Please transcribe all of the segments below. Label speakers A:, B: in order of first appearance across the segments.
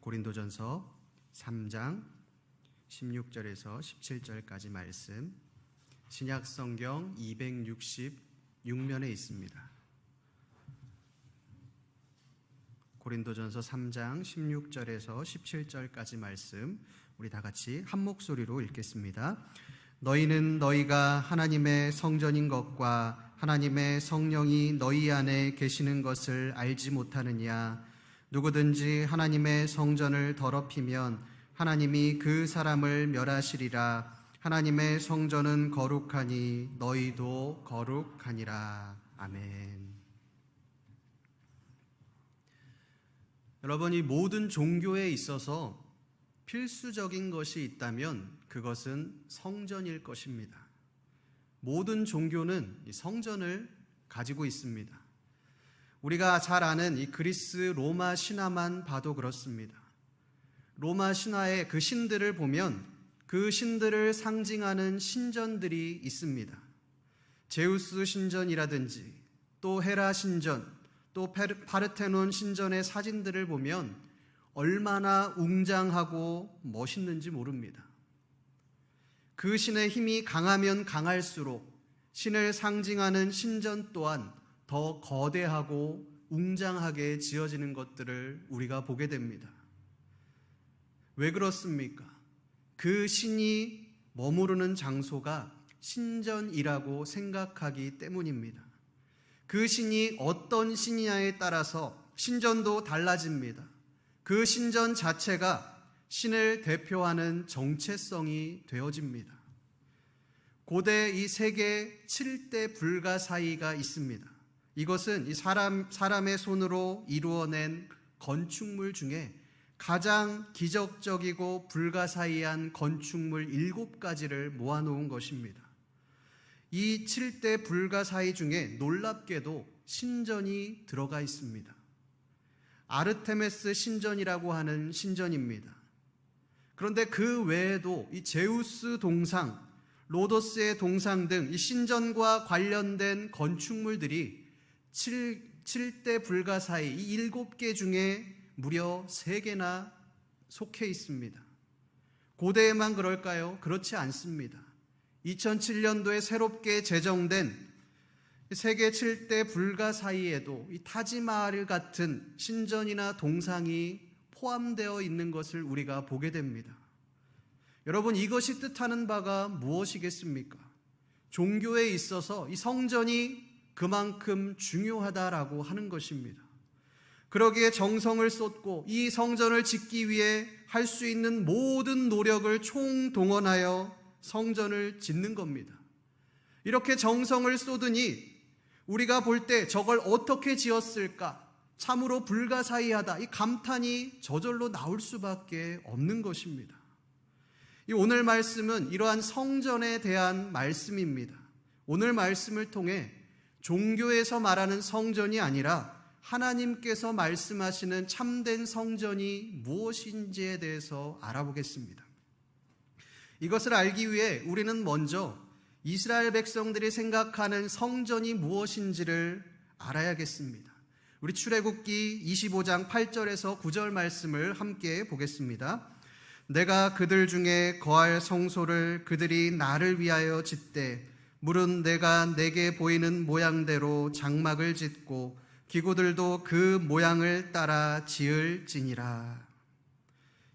A: 고린도전서 3장 16절에서 17절까지 말씀, 신약성경 266면에 있습니다. 고린도전서 3장 16절에서 17절까지 말씀, 우리 다 같이 한 목소리로 읽겠습니다. 너희는 너희가 하나님의 성전인 것과 하나님의 성령이 너희 안에 계시는 것을 알지 못하느냐? 누구든지 하나님의 성전을 더럽히면 하나님이 그 사람을 멸하시리라. 하나님의 성전은 거룩하니 너희도 거룩하니라. 아멘. 여러분, 이 모든 종교에 있어서 필수적인 것이 있다면 그것은 성전일 것입니다. 모든 종교는 이 성전을 가지고 있습니다. 우리가 잘 아는 이 그리스 로마 신화만 봐도 그렇습니다. 로마 신화의 그 신들을 보면 그 신들을 상징하는 신전들이 있습니다. 제우스 신전이라든지 또 헤라 신전, 또 파르테논 신전의 사진들을 보면 얼마나 웅장하고 멋있는지 모릅니다. 그 신의 힘이 강하면 강할수록 신을 상징하는 신전 또한 더 거대하고 웅장하게 지어지는 것들을 우리가 보게 됩니다. 왜 그렇습니까? 그 신이 머무르는 장소가 신전이라고 생각하기 때문입니다. 그 신이 어떤 신이냐에 따라서 신전도 달라집니다. 그 신전 자체가 신을 대표하는 정체성이 되어집니다. 고대 이 세계 7대 불가사의가 있습니다. 이것은 이 사람의 손으로 이루어낸 건축물 중에 가장 기적적이고 불가사의한 건축물 7가지를 모아놓은 것입니다. 이 7대 불가사의 중에 놀랍게도 신전이 들어가 있습니다. 아르테미스 신전이라고 하는 신전입니다. 그런데 그 외에도 이 제우스 동상, 로도스의 동상 등 이 신전과 관련된 건축물들이 7대 불가사의 이 7개 중에 무려 3개나 속해 있습니다. 고대에만 그럴까요? 그렇지 않습니다. 2007년도에 새롭게 제정된 세계 7대 불가사의에도 이 타지마할 같은 신전이나 동상이 포함되어 있는 것을 우리가 보게 됩니다. 여러분, 이것이 뜻하는 바가 무엇이겠습니까? 종교에 있어서 이 성전이 그만큼 중요하다라고 하는 것입니다. 그러기에 정성을 쏟고 이 성전을 짓기 위해 할 수 있는 모든 노력을 총동원하여 성전을 짓는 겁니다. 이렇게 정성을 쏟으니 우리가 볼 때 저걸 어떻게 지었을까? 참으로 불가사의하다. 이 감탄이 저절로 나올 수밖에 없는 것입니다. 이 오늘 말씀은 이러한 성전에 대한 말씀입니다. 오늘 말씀을 통해 종교에서 말하는 성전이 아니라 하나님께서 말씀하시는 참된 성전이 무엇인지에 대해서 알아보겠습니다. 이것을 알기 위해 우리는 먼저 이스라엘 백성들이 생각하는 성전이 무엇인지를 알아야겠습니다. 우리 출애굽기 25장 8절에서 9절 말씀을 함께 보겠습니다. 내가 그들 중에 거할 성소를 그들이 나를 위하여 짓되 물은 내가 내게 보이는 모양대로 장막을 짓고 기구들도 그 모양을 따라 지을지니라.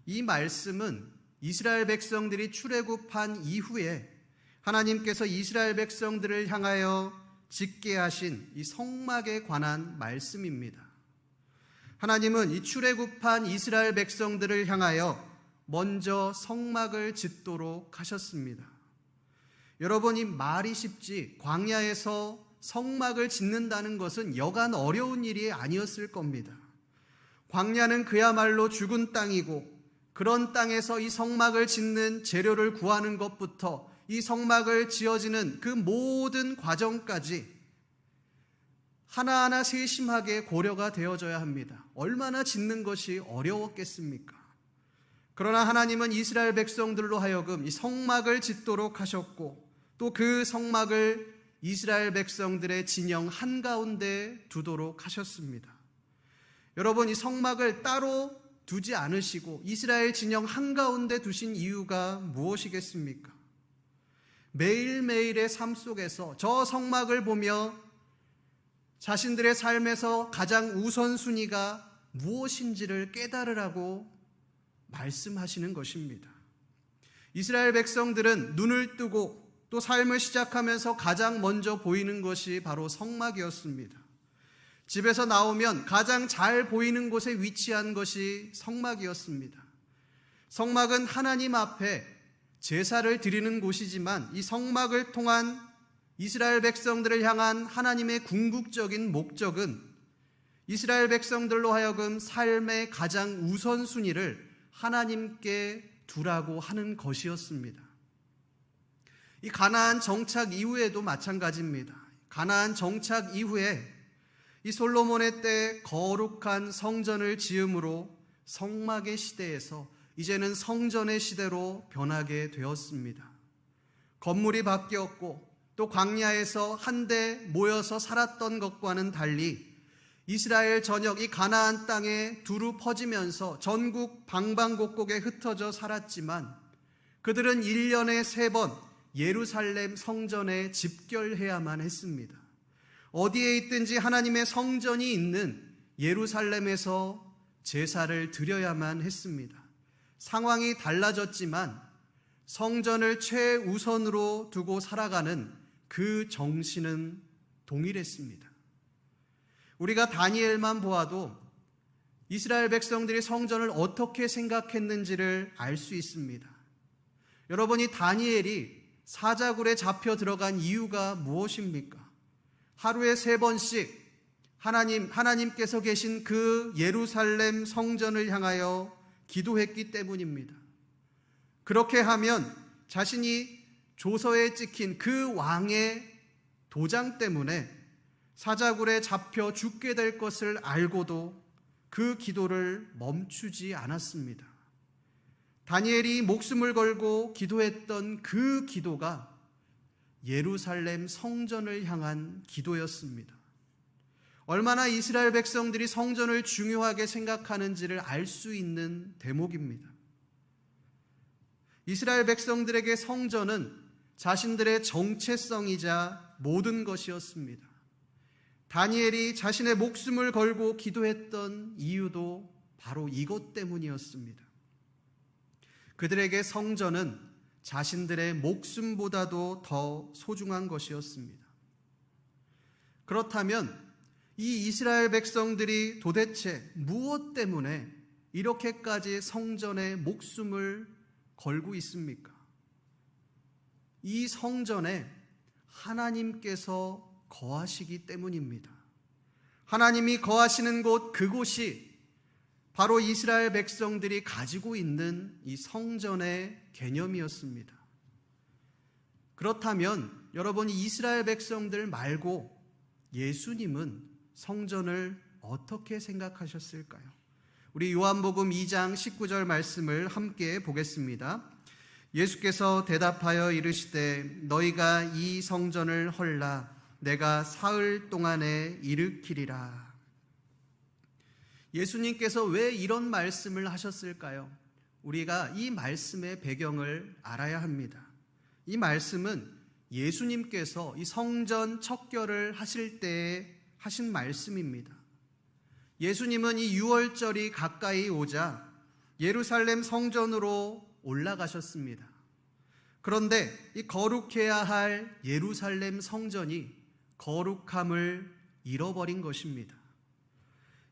A: 이 말씀은 이스라엘 백성들이 출애굽한 이후에 하나님께서 이스라엘 백성들을 향하여 짓게 하신 이 성막에 관한 말씀입니다. 하나님은 이 출애굽한 이스라엘 백성들을 향하여 먼저 성막을 짓도록 하셨습니다. 여러분, 이 말이 쉽지 광야에서 성막을 짓는다는 것은 여간 어려운 일이 아니었을 겁니다. 광야는 그야말로 죽은 땅이고 그런 땅에서 이 성막을 짓는 재료를 구하는 것부터 이 성막을 지어지는 그 모든 과정까지 하나하나 세심하게 고려가 되어져야 합니다. 얼마나 짓는 것이 어려웠겠습니까? 그러나 하나님은 이스라엘 백성들로 하여금 이 성막을 짓도록 하셨고 또 그 성막을 이스라엘 백성들의 진영 한가운데 두도록 하셨습니다. 여러분, 이 성막을 따로 두지 않으시고 이스라엘 진영 한가운데 두신 이유가 무엇이겠습니까? 매일매일의 삶 속에서 저 성막을 보며 자신들의 삶에서 가장 우선순위가 무엇인지를 깨달으라고 말씀하시는 것입니다. 이스라엘 백성들은 눈을 뜨고 또 삶을 시작하면서 가장 먼저 보이는 것이 바로 성막이었습니다. 집에서 나오면 가장 잘 보이는 곳에 위치한 것이 성막이었습니다. 성막은 하나님 앞에 제사를 드리는 곳이지만 이 성막을 통한 이스라엘 백성들을 향한 하나님의 궁극적인 목적은 이스라엘 백성들로 하여금 삶의 가장 우선순위를 하나님께 두라고 하는 것이었습니다. 이 가나안 정착 이후에도 마찬가지입니다. 가나안 정착 이후에 이 솔로몬의 때 거룩한 성전을 지음으로 성막의 시대에서 이제는 성전의 시대로 변하게 되었습니다. 건물이 바뀌었고 또 광야에서 한데 모여서 살았던 것과는 달리 이스라엘 전역 이 가나안 땅에 두루 퍼지면서 전국 방방곡곡에 흩어져 살았지만 그들은 1년에 3번 예루살렘 성전에 집결해야만 했습니다. 어디에 있든지 하나님의 성전이 있는 예루살렘에서 제사를 드려야만 했습니다. 상황이 달라졌지만 성전을 최우선으로 두고 살아가는 그 정신은 동일했습니다. 우리가 다니엘만 보아도 이스라엘 백성들이 성전을 어떻게 생각했는지를 알 수 있습니다. 여러분이 다니엘이 사자굴에 잡혀 들어간 이유가 무엇입니까? 하루에 3번씩 하나님께서 계신 그 예루살렘 성전을 향하여 기도했기 때문입니다. 그렇게 하면 자신이 조서에 찍힌 그 왕의 도장 때문에 사자굴에 잡혀 죽게 될 것을 알고도 그 기도를 멈추지 않았습니다. 다니엘이 목숨을 걸고 기도했던 그 기도가 예루살렘 성전을 향한 기도였습니다. 얼마나 이스라엘 백성들이 성전을 중요하게 생각하는지를 알 수 있는 대목입니다. 이스라엘 백성들에게 성전은 자신들의 정체성이자 모든 것이었습니다. 다니엘이 자신의 목숨을 걸고 기도했던 이유도 바로 이것 때문이었습니다. 그들에게 성전은 자신들의 목숨보다도 더 소중한 것이었습니다. 그렇다면 이 이스라엘 백성들이 도대체 무엇 때문에 이렇게까지 성전에 목숨을 걸고 있습니까? 이 성전에 하나님께서 거하시기 때문입니다. 하나님이 거하시는 곳, 그곳이 바로 이스라엘 백성들이 가지고 있는 이 성전의 개념이었습니다. 그렇다면 여러분, 이스라엘 백성들 말고 예수님은 성전을 어떻게 생각하셨을까요? 우리 요한복음 2장 19절 말씀을 함께 보겠습니다. 예수께서 대답하여 이르시되 너희가 이 성전을 헐라 내가 사흘 동안에 일으키리라. 예수님께서 왜 이런 말씀을 하셨을까요? 우리가 이 말씀의 배경을 알아야 합니다. 이 말씀은 예수님께서 이 성전 척결을 하실 때에 하신 말씀입니다. 예수님은 이 유월절이 가까이 오자 예루살렘 성전으로 올라가셨습니다. 그런데 이 거룩해야 할 예루살렘 성전이 거룩함을 잃어버린 것입니다.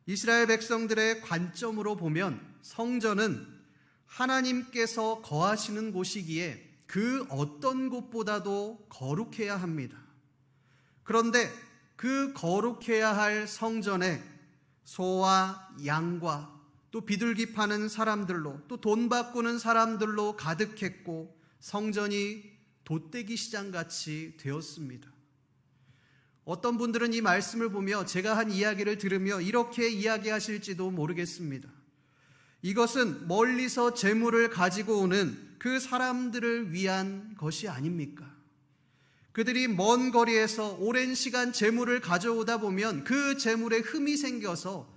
A: 이스라엘 백성들의 관점으로 보면 성전은 하나님께서 거하시는 곳이기에 그 어떤 곳보다도 거룩해야 합니다. 그런데 그 거룩해야 할 성전에 소와 양과 또 비둘기 파는 사람들로 또 돈 바꾸는 사람들로 가득했고 성전이 돗대기 시장같이 되었습니다. 어떤 분들은 이 말씀을 보며 제가 한 이야기를 들으며 이렇게 이야기하실지도 모르겠습니다. 이것은 멀리서 재물을 가지고 오는 그 사람들을 위한 것이 아닙니까? 그들이 먼 거리에서 오랜 시간 재물을 가져오다 보면 그 재물에 흠이 생겨서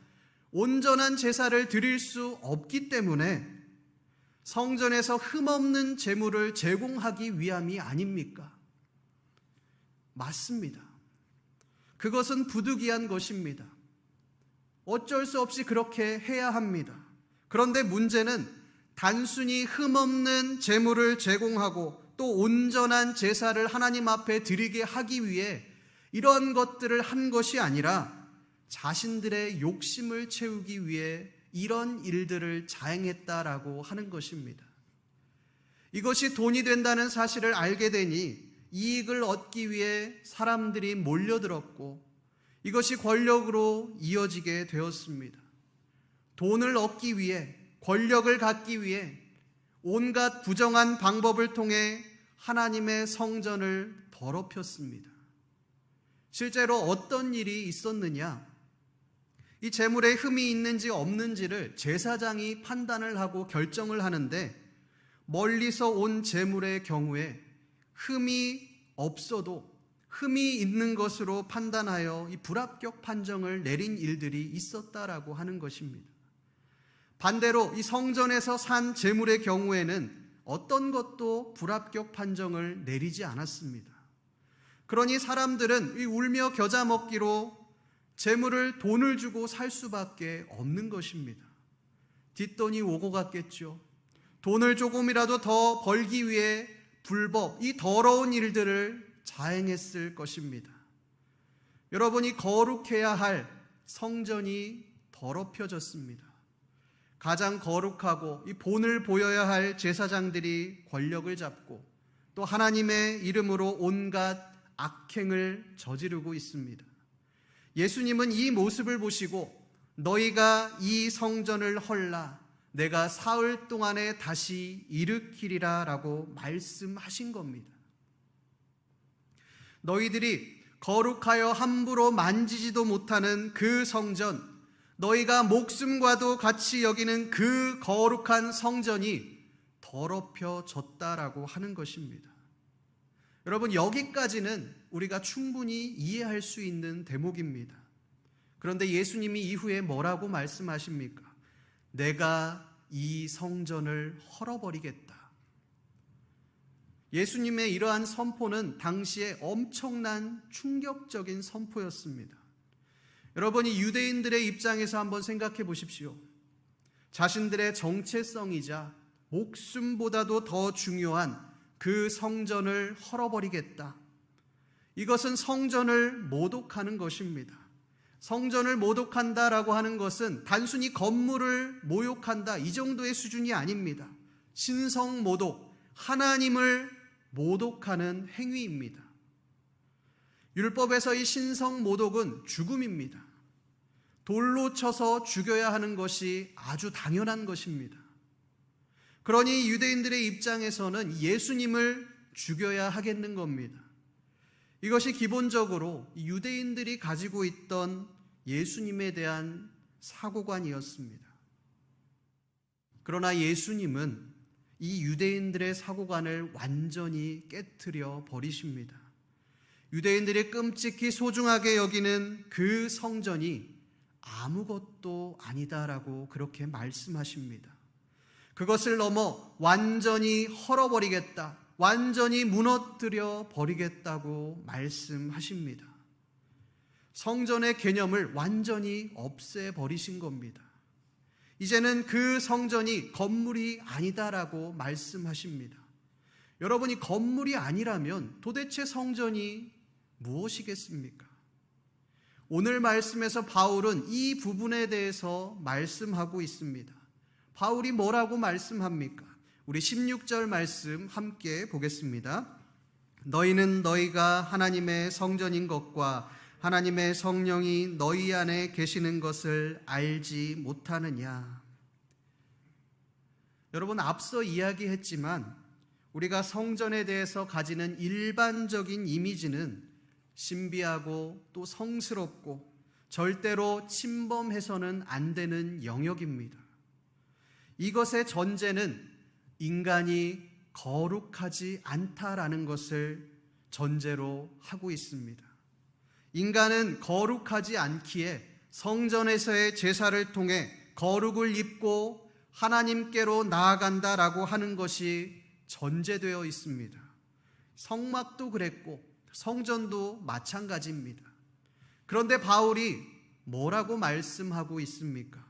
A: 온전한 제사를 드릴 수 없기 때문에 성전에서 흠없는 제물을 제공하기 위함이 아닙니까? 맞습니다. 그것은 부득이한 것입니다. 어쩔 수 없이 그렇게 해야 합니다. 그런데 문제는 단순히 흠없는 제물을 제공하고 또 온전한 제사를 하나님 앞에 드리게 하기 위해 이런 것들을 한 것이 아니라 자신들의 욕심을 채우기 위해 이런 일들을 자행했다라고 하는 것입니다. 이것이 돈이 된다는 사실을 알게 되니 이익을 얻기 위해 사람들이 몰려들었고 이것이 권력으로 이어지게 되었습니다. 돈을 얻기 위해, 권력을 갖기 위해 온갖 부정한 방법을 통해 하나님의 성전을 더럽혔습니다. 실제로 어떤 일이 있었느냐? 이 제물에 흠이 있는지 없는지를 제사장이 판단을 하고 결정을 하는데 멀리서 온 제물의 경우에 흠이 없어도 흠이 있는 것으로 판단하여 이 불합격 판정을 내린 일들이 있었다라고 하는 것입니다. 반대로 이 성전에서 산 제물의 경우에는 어떤 것도 불합격 판정을 내리지 않았습니다. 그러니 사람들은 이 울며 겨자 먹기로 제물을 돈을 주고 살 수밖에 없는 것입니다. 뒷돈이 오고 갔겠죠. 돈을 조금이라도 더 벌기 위해 불법, 이 더러운 일들을 자행했을 것입니다. 여러분이 거룩해야 할 성전이 더럽혀졌습니다. 가장 거룩하고 이 본을 보여야 할 제사장들이 권력을 잡고 또 하나님의 이름으로 온갖 악행을 저지르고 있습니다. 예수님은 이 모습을 보시고 너희가 이 성전을 헐라 내가 사흘 동안에 다시 일으키리라 라고 말씀하신 겁니다. 너희들이 거룩하여 함부로 만지지도 못하는 그 성전, 너희가 목숨과도 같이 여기는 그 거룩한 성전이 더럽혀졌다라고 하는 것입니다. 여러분, 여기까지는 우리가 충분히 이해할 수 있는 대목입니다. 그런데 예수님이 이후에 뭐라고 말씀하십니까? 내가 이 성전을 헐어버리겠다. 예수님의 이러한 선포는 당시에 엄청난 충격적인 선포였습니다. 여러분이 유대인들의 입장에서 한번 생각해 보십시오. 자신들의 정체성이자 목숨보다도 더 중요한 그 성전을 헐어버리겠다. 이것은 성전을 모독하는 것입니다. 성전을 모독한다라고 하는 것은 단순히 건물을 모욕한다 이 정도의 수준이 아닙니다. 신성 모독, 하나님을 모독하는 행위입니다. 율법에서 이 신성 모독은 죽음입니다. 돌로 쳐서 죽여야 하는 것이 아주 당연한 것입니다. 그러니 유대인들의 입장에서는 예수님을 죽여야 하겠는 겁니다. 이것이 기본적으로 유대인들이 가지고 있던 예수님에 대한 사고관이었습니다. 그러나 예수님은 이 유대인들의 사고관을 완전히 깨트려 버리십니다. 유대인들이 끔찍히 소중하게 여기는 그 성전이 아무것도 아니다라고 그렇게 말씀하십니다. 그것을 넘어 완전히 헐어버리겠다, 완전히 무너뜨려 버리겠다고 말씀하십니다. 성전의 개념을 완전히 없애버리신 겁니다. 이제는 그 성전이 건물이 아니다라고 말씀하십니다. 여러분이 건물이 아니라면 도대체 성전이 무엇이겠습니까? 오늘 말씀에서 바울은 이 부분에 대해서 말씀하고 있습니다. 바울이 뭐라고 말씀합니까? 우리 16절 말씀 함께 보겠습니다. 너희는 너희가 하나님의 성전인 것과 하나님의 성령이 너희 안에 계시는 것을 알지 못하느냐? 여러분, 앞서 이야기했지만 우리가 성전에 대해서 가지는 일반적인 이미지는 신비하고 또 성스럽고 절대로 침범해서는 안 되는 영역입니다. 이것의 전제는 인간이 거룩하지 않다라는 것을 전제로 하고 있습니다. 인간은 거룩하지 않기에 성전에서의 제사를 통해 거룩을 입고 하나님께로 나아간다라고 하는 것이 전제되어 있습니다. 성막도 그랬고 성전도 마찬가지입니다. 그런데 바울이 뭐라고 말씀하고 있습니까?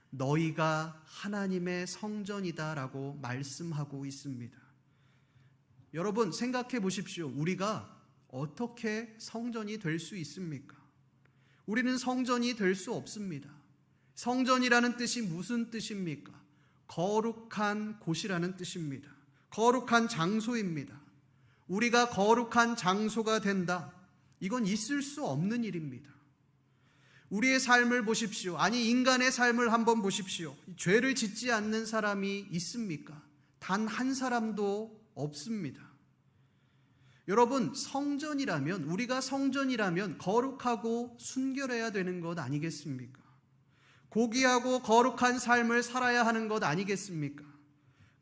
A: 너희가 하나님의 성전이다라고 말씀하고 있습니다. 여러분 생각해 보십시오. 우리가 어떻게 성전이 될 수 있습니까? 우리는 성전이 될 수 없습니다. 성전이라는 뜻이 무슨 뜻입니까? 거룩한 곳이라는 뜻입니다. 거룩한 장소입니다. 우리가 거룩한 장소가 된다. 이건 있을 수 없는 일입니다. 우리의 삶을 보십시오. 아니 인간의 삶을 한번 보십시오. 죄를 짓지 않는 사람이 있습니까? 단 한 사람도 없습니다. 여러분 성전이라면 우리가 성전이라면 거룩하고 순결해야 되는 것 아니겠습니까? 고귀하고 거룩한 삶을 살아야 하는 것 아니겠습니까?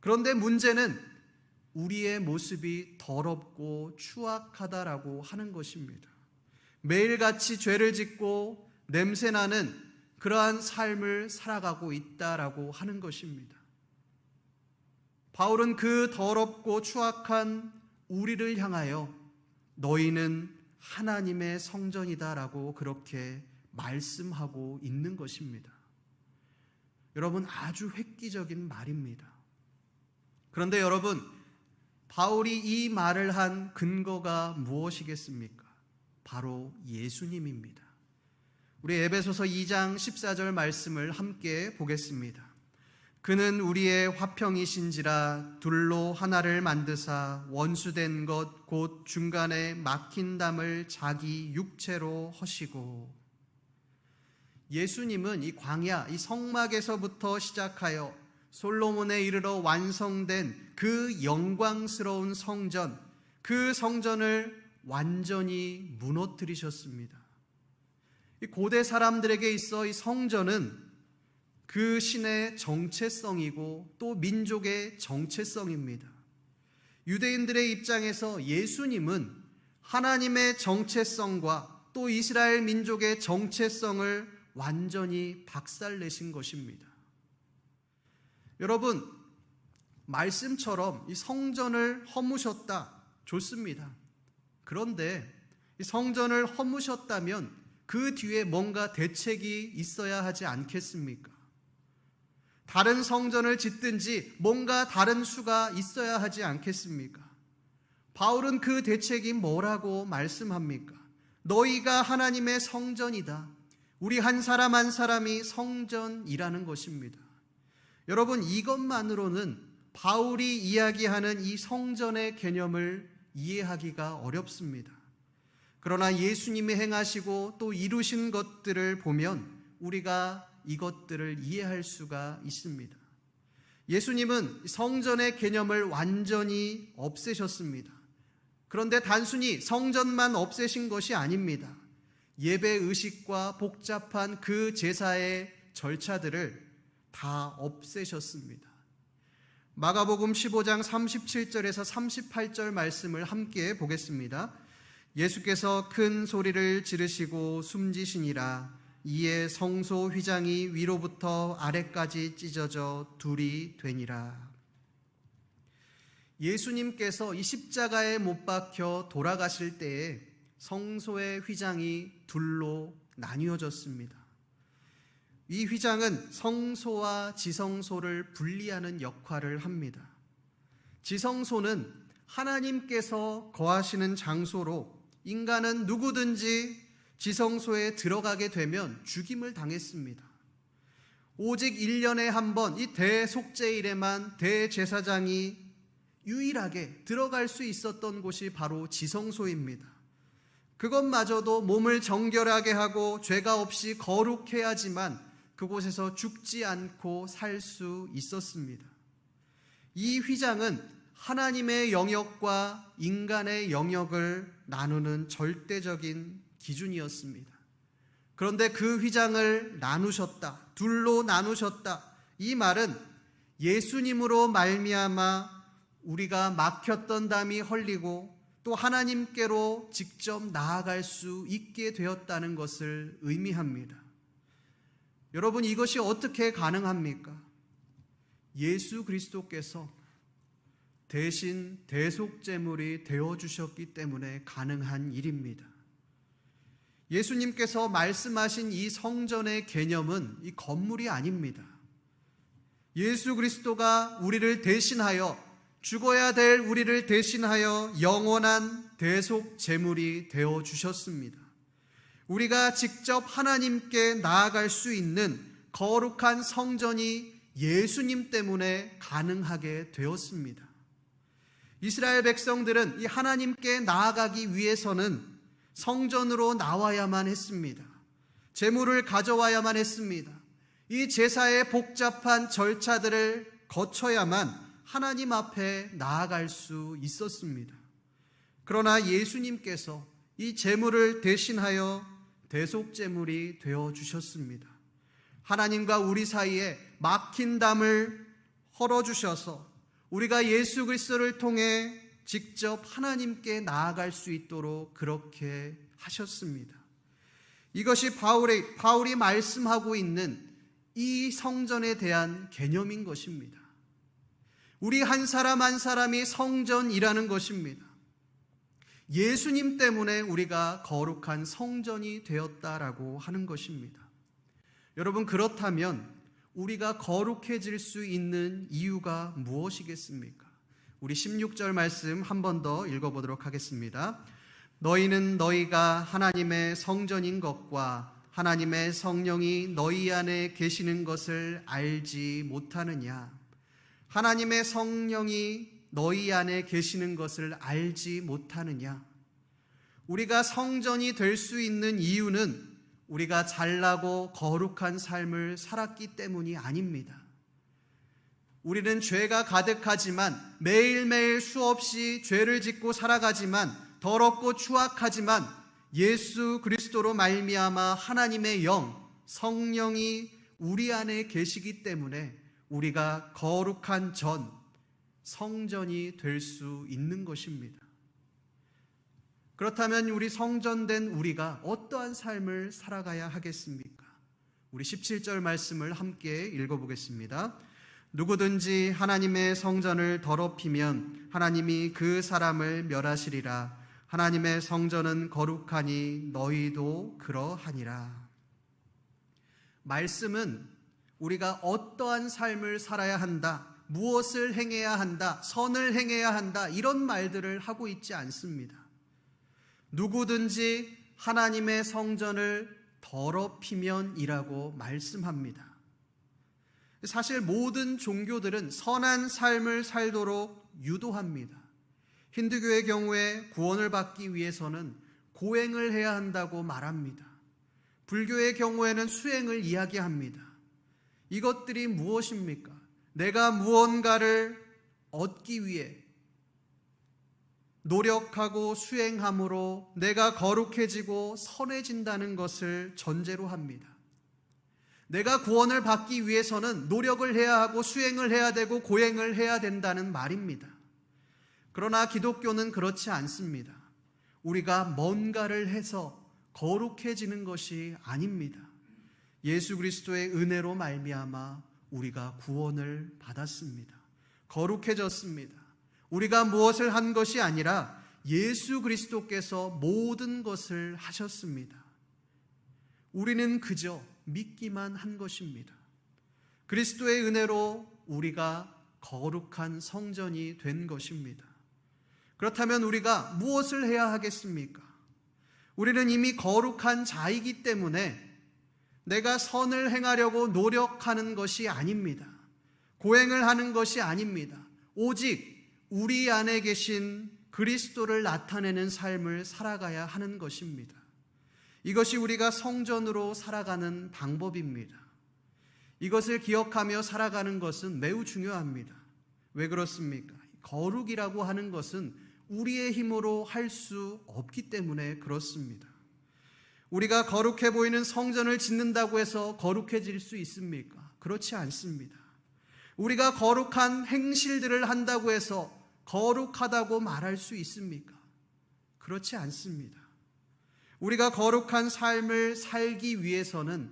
A: 그런데 문제는 우리의 모습이 더럽고 추악하다라고 하는 것입니다. 매일같이 죄를 짓고 냄새나는 그러한 삶을 살아가고 있다라고 하는 것입니다. 바울은 그 더럽고 추악한 우리를 향하여 너희는 하나님의 성전이다라고 그렇게 말씀하고 있는 것입니다. 여러분 아주 획기적인 말입니다. 그런데 여러분 바울이 이 말을 한 근거가 무엇이겠습니까? 바로 예수님입니다. 우리 에베소서 2장 14절 말씀을 함께 보겠습니다. 그는 우리의 화평이신지라 둘로 하나를 만드사 원수된 것 곧 중간에 막힌 담을 자기 육체로 허시고. 예수님은 이 광야, 이 성막에서부터 시작하여 솔로몬에 이르러 완성된 그 영광스러운 성전, 그 성전을 완전히 무너뜨리셨습니다. 이 고대 사람들에게 있어 이 성전은 그 신의 정체성이고 또 민족의 정체성입니다. 유대인들의 입장에서 예수님은 하나님의 정체성과 또 이스라엘 민족의 정체성을 완전히 박살내신 것입니다. 여러분, 말씀처럼 이 성전을 허무셨다. 좋습니다. 그런데 이 성전을 허무셨다면 그 뒤에 뭔가 대책이 있어야 하지 않겠습니까? 다른 성전을 짓든지 뭔가 다른 수가 있어야 하지 않겠습니까? 바울은 그 대책이 뭐라고 말씀합니까? 너희가 하나님의 성전이다. 우리 한 사람 한 사람이 성전이라는 것입니다. 여러분 이것만으로는 바울이 이야기하는 이 성전의 개념을 이해하기가 어렵습니다. 그러나 예수님이 행하시고 또 이루신 것들을 보면 우리가 이것들을 이해할 수가 있습니다. 예수님은 성전의 개념을 완전히 없애셨습니다. 그런데 단순히 성전만 없애신 것이 아닙니다. 예배 의식과 복잡한 그 제사의 절차들을 다 없애셨습니다. 마가복음 15장 37절에서 38절 말씀을 함께 보겠습니다. 예수께서 큰 소리를 지르시고 숨지시니라. 이에 성소 휘장이 위로부터 아래까지 찢어져 둘이 되니라. 예수님께서 이 십자가에 못 박혀 돌아가실 때에 성소의 휘장이 둘로 나뉘어졌습니다. 이 휘장은 성소와 지성소를 분리하는 역할을 합니다. 지성소는 하나님께서 거하시는 장소로 인간은 누구든지 지성소에 들어가게 되면 죽임을 당했습니다. 오직 1년에 한 번 이 대속죄일에만 대제사장이 유일하게 들어갈 수 있었던 곳이 바로 지성소입니다. 그것마저도 몸을 정결하게 하고 죄가 없이 거룩해야지만 그곳에서 죽지 않고 살 수 있었습니다. 이 휘장은 하나님의 영역과 인간의 영역을 나누는 절대적인 기준이었습니다. 그런데 그 휘장을 나누셨다, 둘로 나누셨다. 이 말은 예수님으로 말미암아 우리가 막혔던 담이 헐리고 또 하나님께로 직접 나아갈 수 있게 되었다는 것을 의미합니다. 여러분, 이것이 어떻게 가능합니까? 예수 그리스도께서 대신 대속제물이 되어주셨기 때문에 가능한 일입니다. 예수님께서 말씀하신 이 성전의 개념은 이 건물이 아닙니다. 예수 그리스도가 우리를 대신하여, 죽어야 될 우리를 대신하여 영원한 대속제물이 되어주셨습니다. 우리가 직접 하나님께 나아갈 수 있는 거룩한 성전이 예수님 때문에 가능하게 되었습니다. 이스라엘 백성들은 이 하나님께 나아가기 위해서는 성전으로 나와야만 했습니다. 제물을 가져와야만 했습니다. 이 제사의 복잡한 절차들을 거쳐야만 하나님 앞에 나아갈 수 있었습니다. 그러나 예수님께서 이 제물을 대신하여 대속제물이 되어주셨습니다. 하나님과 우리 사이에 막힌 담을 헐어주셔서 우리가 예수 그리스도를 통해 직접 하나님께 나아갈 수 있도록 그렇게 하셨습니다. 이것이 바울이 말씀하고 있는 이 성전에 대한 개념인 것입니다. 우리 한 사람 한 사람이 성전이라는 것입니다. 예수님 때문에 우리가 거룩한 성전이 되었다라고 하는 것입니다. 여러분, 그렇다면 우리가 거룩해질 수 있는 이유가 무엇이겠습니까? 우리 16절 말씀 한 번 더 읽어보도록 하겠습니다. 너희는 너희가 하나님의 성전인 것과 하나님의 성령이 너희 안에 계시는 것을 알지 못하느냐? 하나님의 성령이 너희 안에 계시는 것을 알지 못하느냐? 우리가 성전이 될 수 있는 이유는 우리가 잘나고 거룩한 삶을 살았기 때문이 아닙니다. 우리는 죄가 가득하지만 매일매일 수없이 죄를 짓고 살아가지만 더럽고 추악하지만 예수 그리스도로 말미암아 하나님의 영, 성령이 우리 안에 계시기 때문에 우리가 거룩한 성전이 될 수 있는 것입니다. 그렇다면 우리 성전된 우리가 어떠한 삶을 살아가야 하겠습니까? 우리 17절 말씀을 함께 읽어보겠습니다. 누구든지 하나님의 성전을 더럽히면 하나님이 그 사람을 멸하시리라. 하나님의 성전은 거룩하니 너희도 그러하니라. 말씀은 우리가 어떠한 삶을 살아야 한다, 무엇을 행해야 한다, 선을 행해야 한다, 이런 말들을 하고 있지 않습니다. 누구든지 하나님의 성전을 더럽히면이라고 말씀합니다. 사실 모든 종교들은 선한 삶을 살도록 유도합니다. 힌두교의 경우에 구원을 받기 위해서는 고행을 해야 한다고 말합니다. 불교의 경우에는 수행을 이야기합니다. 이것들이 무엇입니까? 내가 무언가를 얻기 위해 노력하고 수행함으로 내가 거룩해지고 선해진다는 것을 전제로 합니다. 내가 구원을 받기 위해서는 노력을 해야 하고 수행을 해야 되고 고행을 해야 된다는 말입니다. 그러나 기독교는 그렇지 않습니다. 우리가 뭔가를 해서 거룩해지는 것이 아닙니다. 예수 그리스도의 은혜로 말미암아 우리가 구원을 받았습니다. 거룩해졌습니다. 우리가 무엇을 한 것이 아니라 예수 그리스도께서 모든 것을 하셨습니다. 우리는 그저 믿기만 한 것입니다. 그리스도의 은혜로 우리가 거룩한 성전이 된 것입니다. 그렇다면 우리가 무엇을 해야 하겠습니까? 우리는 이미 거룩한 자이기 때문에 내가 선을 행하려고 노력하는 것이 아닙니다. 고행을 하는 것이 아닙니다. 오직 우리 안에 계신 그리스도를 나타내는 삶을 살아가야 하는 것입니다. 이것이 우리가 성전으로 살아가는 방법입니다. 이것을 기억하며 살아가는 것은 매우 중요합니다. 왜 그렇습니까? 거룩이라고 하는 것은 우리의 힘으로 할 수 없기 때문에 그렇습니다. 우리가 거룩해 보이는 성전을 짓는다고 해서 거룩해질 수 있습니까? 그렇지 않습니다. 우리가 거룩한 행실들을 한다고 해서 거룩하다고 말할 수 있습니까? 그렇지 않습니다. 우리가 거룩한 삶을 살기 위해서는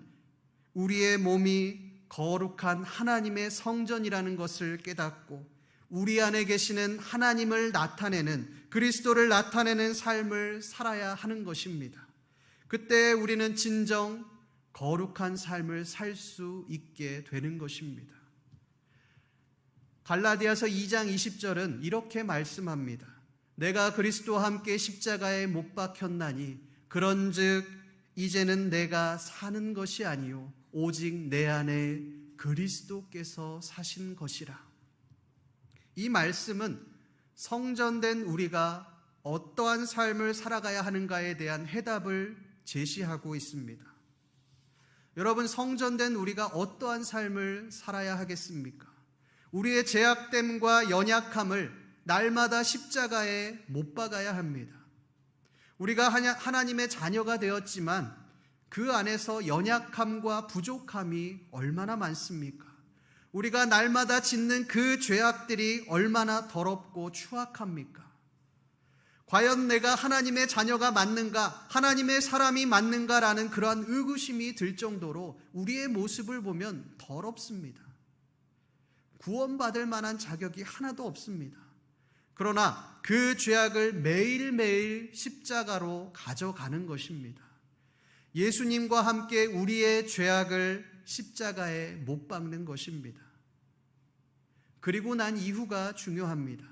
A: 우리의 몸이 거룩한 하나님의 성전이라는 것을 깨닫고 우리 안에 계시는 하나님을 나타내는, 그리스도를 나타내는 삶을 살아야 하는 것입니다. 그때 우리는 진정 거룩한 삶을 살 수 있게 되는 것입니다. 갈라디아서 2장 20절은 이렇게 말씀합니다. 내가 그리스도와 함께 십자가에 못 박혔나니 그런즉 이제는 내가 사는 것이 아니요 오직 내 안에 그리스도께서 사신 것이라. 이 말씀은 성전된 우리가 어떠한 삶을 살아가야 하는가에 대한 해답을 제시하고 있습니다. 여러분, 성전된 우리가 어떠한 삶을 살아야 하겠습니까? 우리의 죄악됨과 연약함을 날마다 십자가에 못 박아야 합니다. 우리가 하나님의 자녀가 되었지만 그 안에서 연약함과 부족함이 얼마나 많습니까? 우리가 날마다 짓는 그 죄악들이 얼마나 더럽고 추악합니까? 과연 내가 하나님의 자녀가 맞는가, 하나님의 사람이 맞는가라는 그러한 의구심이 들 정도로 우리의 모습을 보면 더럽습니다. 구원받을 만한 자격이 하나도 없습니다. 그러나 그 죄악을 매일매일 십자가로 가져가는 것입니다. 예수님과 함께 우리의 죄악을 십자가에 못 박는 것입니다. 그리고 난 이후가 중요합니다.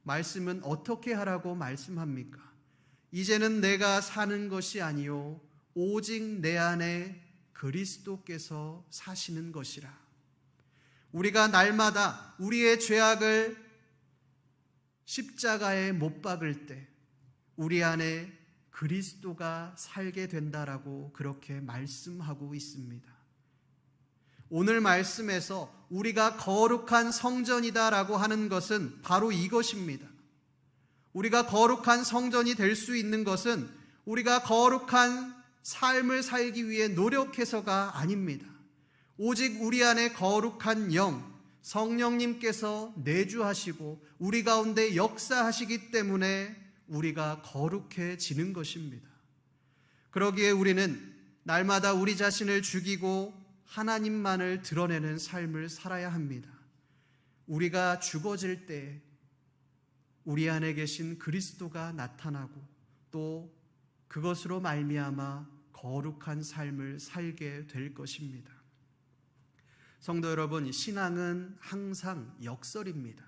A: 말씀은 어떻게 하라고 말씀합니까? 이제는 내가 사는 것이 아니요 오직 내 안에 그리스도께서 사시는 것이라. 우리가 날마다 우리의 죄악을 십자가에 못 박을 때 우리 안에 그리스도가 살게 된다라고 그렇게 말씀하고 있습니다. 오늘 말씀에서 우리가 거룩한 성전이다라고 하는 것은 바로 이것입니다. 우리가 거룩한 성전이 될 수 있는 것은 우리가 거룩한 삶을 살기 위해 노력해서가 아닙니다. 오직 우리 안에 거룩한 영, 성령님께서 내주하시고 우리 가운데 역사하시기 때문에 우리가 거룩해지는 것입니다. 그러기에 우리는 날마다 우리 자신을 죽이고 하나님만을 드러내는 삶을 살아야 합니다. 우리가 죽어질 때 우리 안에 계신 그리스도가 나타나고 또 그것으로 말미암아 거룩한 삶을 살게 될 것입니다. 성도 여러분, 신앙은 항상 역설입니다.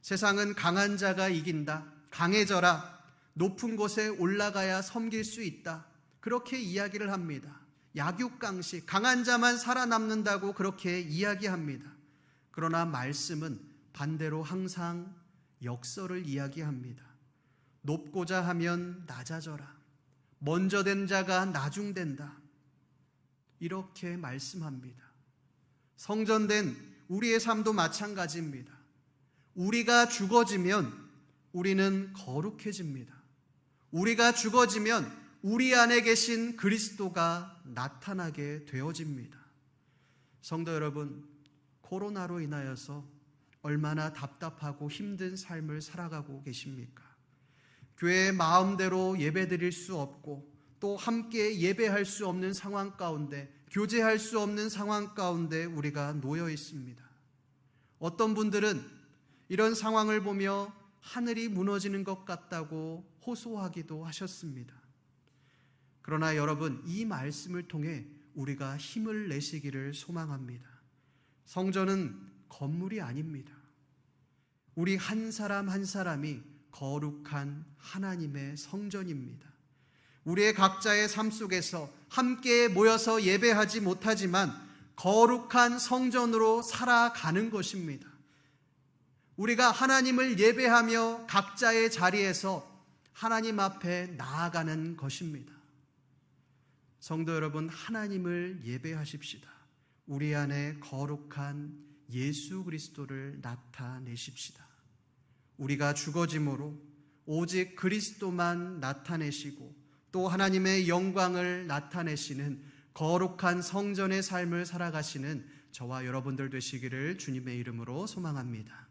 A: 세상은 강한 자가 이긴다, 강해져라, 높은 곳에 올라가야 섬길 수 있다, 그렇게 이야기를 합니다. 약육강식, 강한 자만 살아남는다고 그렇게 이야기합니다. 그러나 말씀은 반대로 항상 역설을 이야기합니다. 높고자 하면 낮아져라, 먼저 된 자가 나중된다, 이렇게 말씀합니다. 성전된 우리의 삶도 마찬가지입니다. 우리가 죽어지면 우리는 거룩해집니다. 우리가 죽어지면 우리 안에 계신 그리스도가 나타나게 되어집니다. 성도 여러분, 코로나로 인하여서 얼마나 답답하고 힘든 삶을 살아가고 계십니까? 교회에 마음대로 예배드릴 수 없고 또 함께 예배할 수 없는 상황 가운데, 교제할 수 없는 상황 가운데 우리가 놓여 있습니다. 어떤 분들은 이런 상황을 보며 하늘이 무너지는 것 같다고 호소하기도 하셨습니다. 그러나 여러분, 이 말씀을 통해 우리가 힘을 내시기를 소망합니다. 성전은 건물이 아닙니다. 우리 한 사람 한 사람이 거룩한 하나님의 성전입니다. 우리의 각자의 삶 속에서 함께 모여서 예배하지 못하지만 거룩한 성전으로 살아가는 것입니다. 우리가 하나님을 예배하며 각자의 자리에서 하나님 앞에 나아가는 것입니다. 성도 여러분, 하나님을 예배하십시다. 우리 안에 거룩한 예수 그리스도를 나타내십시다. 우리가 죽어짐으로 오직 그리스도만 나타내시고 또 하나님의 영광을 나타내시는 거룩한 성전의 삶을 살아가시는 저와 여러분들 되시기를 주님의 이름으로 소망합니다.